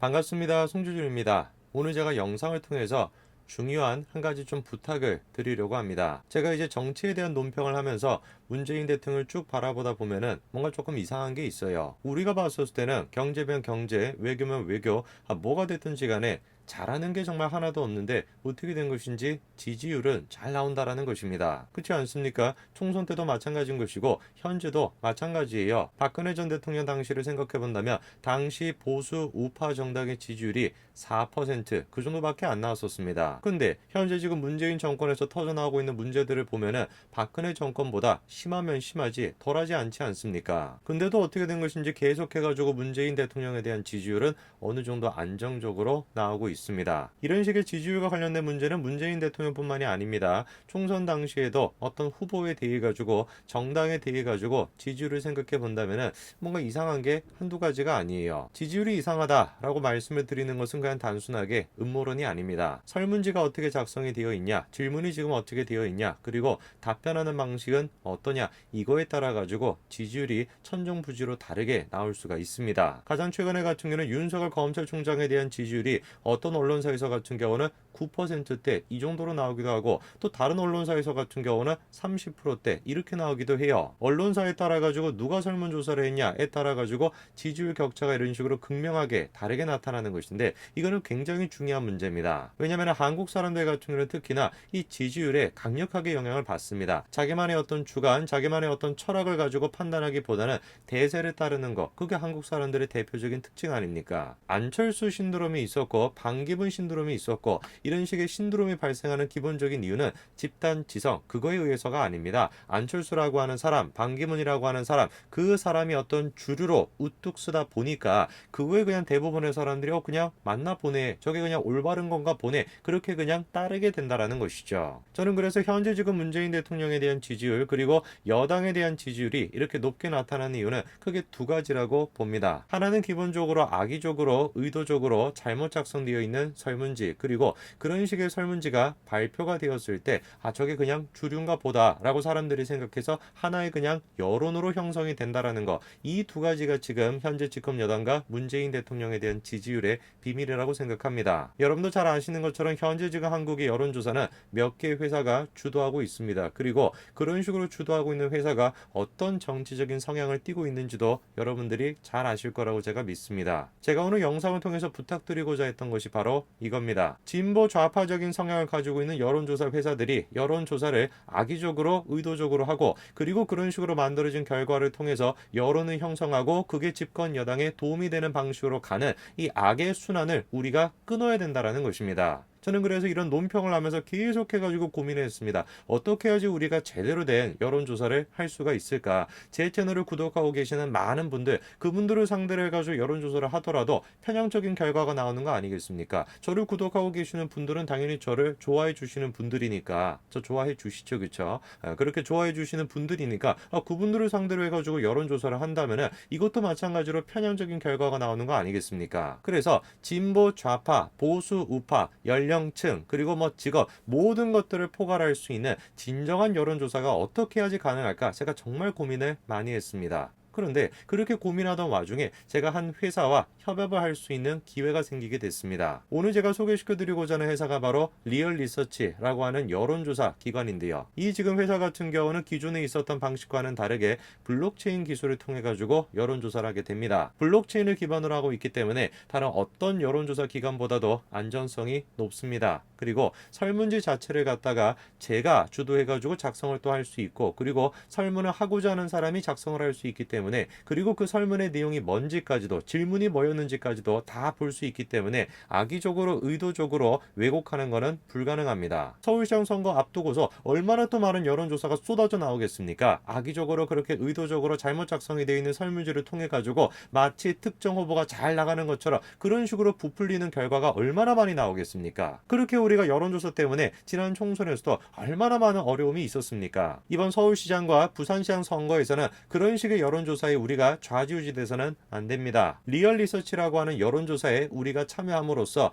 반갑습니다. 송주준입니다. 오늘 제가 영상을 통해서 중요한 한 가지 좀 부탁을 드리려고 합니다. 제가 이제 정치에 대한 논평을 하면서 문재인 대통령을 쭉 바라보다 보면은 뭔가 조금 이상한 게 있어요. 우리가 봤을 때는 경제면 경제, 외교면 외교, 뭐가 됐든지 간에 잘하는 게 정말 하나도 없는데 어떻게 된 것인지 지지율은 잘 나온다라는 것입니다. 그렇지 않습니까? 총선 때도 마찬가지인 것이고 현재도 마찬가지예요. 박근혜 전 대통령 당시를 생각해 본다면 당시 보수 우파 정당의 지지율이 4%그 정도밖에 안 나왔었습니다. 근데 현재 지금 문재인 정권에서 터져나오고 있는 문제들을 보면은 박근혜 정권보다 심하면 심하지 덜하지 않지 않습니까? 근데도 어떻게 된 것인지 계속해가지고 문재인 대통령에 대한 지지율은 어느 정도 안정적으로 나오고 있습니다. 이런 식의 지지율과 관련된 문제는 문재인 대통령뿐만이 아닙니다. 총선 당시에도 어떤 후보에 대해 가지고 정당에 대해 가지고 지지율을 생각해 본다면은 뭔가 이상한 게 한두 가지가 아니에요. 지지율이 이상하다라고 말씀을 드리는 것은 그냥 단순하게 음모론이 아닙니다. 설문지가 어떻게 작성이 되어 있냐, 질문이 지금 어떻게 되어 있냐, 그리고 답변하는 방식은 어떠냐, 이거에 따라 가지고 지지율이 천정부지로 다르게 나올 수가 있습니다. 가장 최근에 같은 경우는 윤석열 검찰총장에 대한 지지율이 어떤 언론사에서 같은 경우는 9%대 이 정도로 나오기도 하고 또 다른 언론사에서 같은 경우는 30%대 이렇게 나오기도 해요. 언론사에 따라 가지고 누가 설문조사를 했냐에 따라 가지고 지지율 격차가 이런 식으로 극명하게 다르게 나타나는 것인데 이거는 굉장히 중요한 문제입니다. 왜냐하면 한국 사람들 같은 경우는 특히나 이 지지율에 강력하게 영향을 받습니다. 자기만의 어떤 주관, 자기만의 어떤 철학을 가지고 판단하기보다는 대세를 따르는 것, 그게 한국 사람들의 대표적인 특징 아닙니까? 안철수 신드롬이 있었고 반기문 신드롬이 있었고 이런 식의 신드롬이 발생하는 기본적인 이유는 집단 지성, 그거에 의해서가 아닙니다. 안철수라고 하는 사람, 반기문이라고 하는 사람, 그 사람이 어떤 주류로 우뚝 쓰다 보니까 그거에 그냥 대부분의 사람들이 그냥 맞나 보네, 저게 그냥 올바른 건가 보네, 그렇게 그냥 따르게 된다라는 것이죠. 저는 그래서 현재 지금 문재인 대통령에 대한 지지율 그리고 여당에 대한 지지율이 이렇게 높게 나타나는 이유는 크게 두 가지라고 봅니다. 하나는 기본적으로 악의적으로 의도적으로 잘못 작성되어 있는 설문지, 그리고 그런 식의 설문지가 발표가 되었을 때 저게 그냥 주류인가 보다 라고 사람들이 생각해서 하나의 그냥 여론으로 형성이 된다라는 거, 이 두 가지가 지금 현재 집권 여당과 문재인 대통령에 대한 지지율의 비밀이라고 생각합니다. 여러분도 잘 아시는 것처럼 현재 지금 한국의 여론조사는 몇 개의 회사가 주도하고 있습니다. 그리고 그런 식으로 주도하고 있는 회사가 어떤 정치적인 성향을 띠고 있는지도 여러분들이 잘 아실 거라고 제가 믿습니다. 제가 오늘 영상을 통해서 부탁드리고자 했던 것이 바로 이겁니다. 진보 좌파적인 성향을 가지고 있는 여론조사 회사들이 여론조사를 악의적으로 의도적으로 하고 그리고 그런 식으로 만들어진 결과를 통해서 여론을 형성하고 그게 집권 여당에 도움이 되는 방식으로 가는 이 악의 순환을 우리가 끊어야 된다는 것입니다. 저는 그래서 이런 논평을 하면서 계속해가지고 고민을 했습니다. 어떻게 해야지 우리가 제대로 된 여론조사를 할 수가 있을까? 제 채널을 구독하고 계시는 많은 분들, 그분들을 상대로 해가지고 여론조사를 하더라도 편향적인 결과가 나오는 거 아니겠습니까? 저를 구독하고 계시는 분들은 당연히 저를 좋아해 주시는 분들이니까, 저 좋아해 주시죠, 그쵸? 그렇게 좋아해 주시는 분들이니까 그분들을 상대로 해가지고 여론조사를 한다면은 이것도 마찬가지로 편향적인 결과가 나오는 거 아니겠습니까? 그래서 진보, 좌파, 보수, 우파, 연령층, 그리고 직업, 모든 것들을 포괄할 수 있는 진정한 여론조사가 어떻게 해야지 가능할까? 제가 정말 고민을 많이 했습니다. 그런데 그렇게 고민하던 와중에 제가 한 회사와 협업을 할 수 있는 기회가 생기게 됐습니다. 오늘 제가 소개시켜드리고자 하는 회사가 바로 리얼리서치라고 하는 여론조사 기관인데요. 이 지금 회사 같은 경우는 기존에 있었던 방식과는 다르게 블록체인 기술을 통해 가지고 여론조사를 하게 됩니다. 블록체인을 기반으로 하고 있기 때문에 다른 어떤 여론조사 기관보다도 안전성이 높습니다. 그리고 설문지 자체를 갖다가 제가 주도해 가지고 작성을 또 할 수 있고, 그리고 설문을 하고자 하는 사람이 작성을 할 수 있기 때문에, 그리고 그 설문의 내용이 뭔지까지도, 질문이 뭐였는지까지도 다 볼 수 있기 때문에 악의적으로 의도적으로 왜곡하는 것은 불가능합니다. 서울시장 선거 앞두고서 얼마나 또 많은 여론조사가 쏟아져 나오겠습니까? 악의적으로 그렇게 의도적으로 잘못 작성이 되어 있는 설문지를 통해 가지고 마치 특정 후보가 잘 나가는 것처럼 그런 식으로 부풀리는 결과가 얼마나 많이 나오겠습니까? 그렇게 우리가 여론조사 때문에 지난 총선에서도 얼마나 많은 어려움이 있었습니까? 이번 서울시장과 부산시장 선거에서는 그런 식의 여론조사 여론조사에 우리가 좌지우지돼서는 안 됩니다. 리얼 리서치라고 하는 여론조사에 우리가 참여함으로써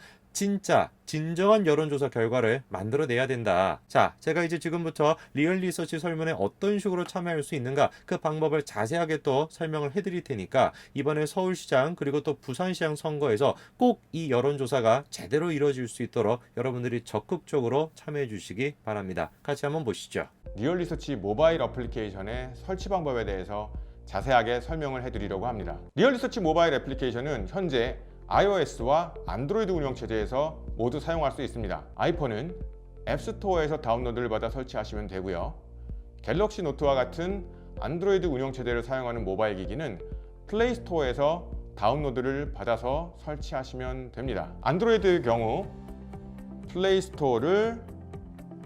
진정한 여론조사 결과를 만들어내야 된다. 자, 제가 이제 지금부터 리얼 리서치 설문에 어떤 식으로 참여할 수 있는가 그 방법을 자세하게 또 설명을 해드릴 테니까 이번에 서울시장 그리고 또 부산시장 선거에서 꼭 이 여론조사가 제대로 이루어질 수 있도록 여러분들이 적극적으로 참여해 주시기 바랍니다. 같이 한번 보시죠. 리얼 리서치 모바일 어플리케이션의 설치 방법에 대해서 자세하게 설명을 해드리려고 합니다. 리얼 리서치 모바일 애플리케이션은 현재 iOS와 안드로이드 운영체제에서 모두 사용할 수 있습니다. 아이폰은 앱스토어에서 다운로드를 받아 설치하시면 되고요. 갤럭시 노트와 같은 안드로이드 운영체제를 사용하는 모바일 기기는 플레이스토어에서 다운로드를 받아서 설치하시면 됩니다. 안드로이드의 경우 플레이스토어를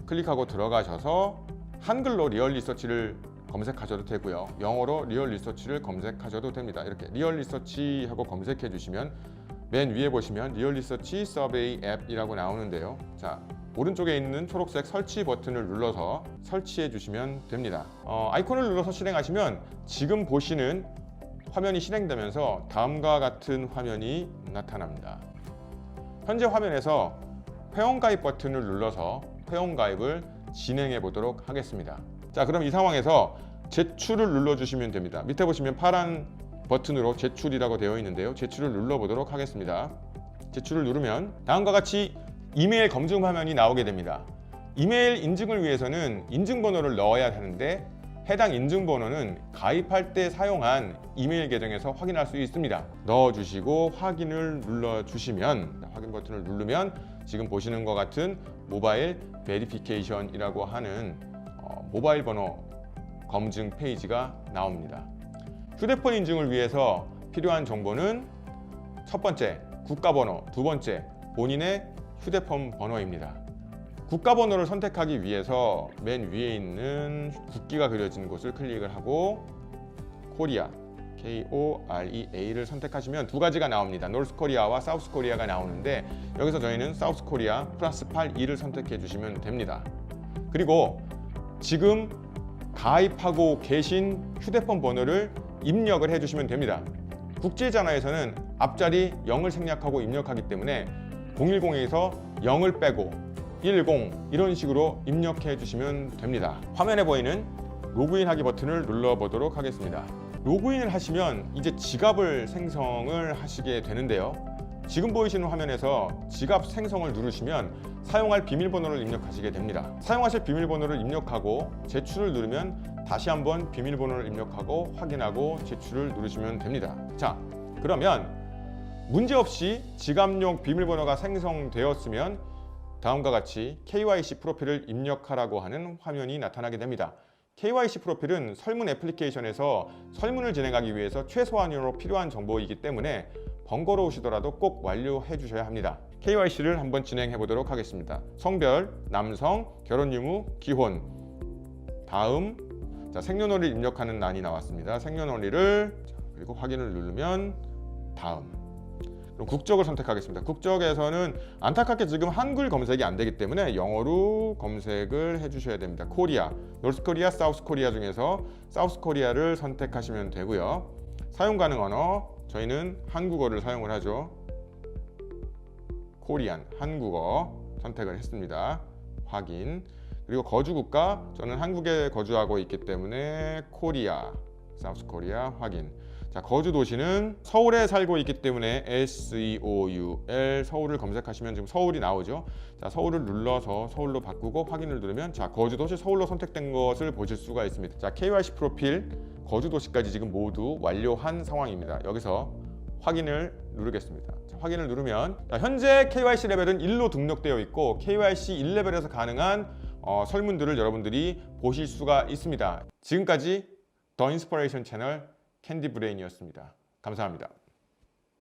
클릭하고 들어가셔서 한글로 리얼 리서치를 검색하셔도 되고요. 영어로 리얼 리서치를 검색하셔도 됩니다. 이렇게 리얼 리서치 하고 검색해 주시면 맨 위에 보시면 리얼 리서치 서베이 앱이라고 나오는데요. 자, 오른쪽에 있는 초록색 설치 버튼을 눌러서 설치해 주시면 됩니다. 아이콘을 눌러서 실행하시면 지금 보시는 화면이 실행되면서 다음과 같은 화면이 나타납니다. 현재 화면에서 회원가입 버튼을 눌러서 회원가입을 진행해 보도록 하겠습니다. 자, 그럼 이 상황에서 제출을 눌러주시면 됩니다. 밑에 보시면 파란 버튼으로 제출이라고 되어 있는데요. 제출을 눌러보도록 하겠습니다. 제출을 누르면 다음과 같이 이메일 검증 화면이 나오게 됩니다. 이메일 인증을 위해서는 인증번호를 넣어야 하는데 해당 인증번호는 가입할 때 사용한 이메일 계정에서 확인할 수 있습니다. 넣어주시고 확인을 눌러주시면 확인 버튼을 누르면 지금 보시는 것 같은 모바일 베리피케이션이라고 하는 모바일 번호 검증 페이지가 나옵니다. 휴대폰 인증을 위해서 필요한 정보는 첫 번째 국가번호, 두 번째 본인의 휴대폰 번호입니다. 국가번호를 선택하기 위해서 맨 위에 있는 국기가 그려진 곳을 클릭을 하고 코리아 KOREA를 선택하시면 두 가지가 나옵니다. 노스 코리아와 사우스 코리아가 나오는데 여기서 저희는 사우스 코리아 플러스 82를 선택해 주시면 됩니다. 그리고 지금 가입하고 계신 휴대폰 번호를 입력을 해 주시면 됩니다. 국제전화에서는 앞자리 0을 생략하고 입력하기 때문에 010에서 0을 빼고 10 이런 식으로 입력해 주시면 됩니다. 화면에 보이는 로그인하기 버튼을 눌러 보도록 하겠습니다. 로그인을 하시면 이제 지갑을 생성을 하시게 되는데요. 지금 보이시는 화면에서 지갑 생성을 누르시면 사용할 비밀번호를 입력하시게 됩니다. 사용하실 비밀번호를 입력하고 제출을 누르면 다시 한번 비밀번호를 입력하고 확인하고 제출을 누르시면 됩니다. 자, 그러면 문제없이 지갑용 비밀번호가 생성되었으면 다음과 같이 KYC 프로필을 입력하라고 하는 화면이 나타나게 됩니다. KYC 프로필은 설문 애플리케이션에서 설문을 진행하기 위해서 최소한으로 필요한 정보이기 때문에 번거로우시더라도 꼭 완료해 주셔야 합니다. KYC를 한번 진행해 보도록 하겠습니다. 성별, 남성, 결혼 유무, 기혼. 다음, 자, 생년월일 입력하는 난이 나왔습니다. 생년월일을 그리고 확인을 누르면 다음. 그럼 국적을 선택하겠습니다. 국적에서는 안타깝게 지금 한글 검색이 안 되기 때문에 영어로 검색을 해주셔야 됩니다. 코리아, 노스 코리아, 사우스 코리아 중에서 사우스 코리아를 선택하시면 되고요. 사용 가능 언어, 저희는 한국어를 사용을 하죠. 코리안, 한국어 선택을 했습니다. 확인. 그리고 거주 국가, 저는 한국에 거주하고 있기 때문에 코리아, 사우스 코리아 확인. 자, 거주 도시는 서울에 살고 있기 때문에 SEOUL 서울을 검색하시면 지금 서울이 나오죠. 자, 서울을 눌러서 서울로 바꾸고 확인을 누르면 자, 거주 도시 서울로 선택된 것을 보실 수가 있습니다. 자, KYC 프로필 거주 도시까지 지금 모두 완료한 상황입니다. 여기서 확인을 누르겠습니다. 자, 확인을 누르면 자, 현재 KYC 레벨은 1로 등록되어 있고 KYC 1레벨에서 가능한 설문들을 여러분들이 보실 수가 있습니다. 지금까지 더 인스퍼레이션 채널 캔디 브레인이었습니다. 감사합니다.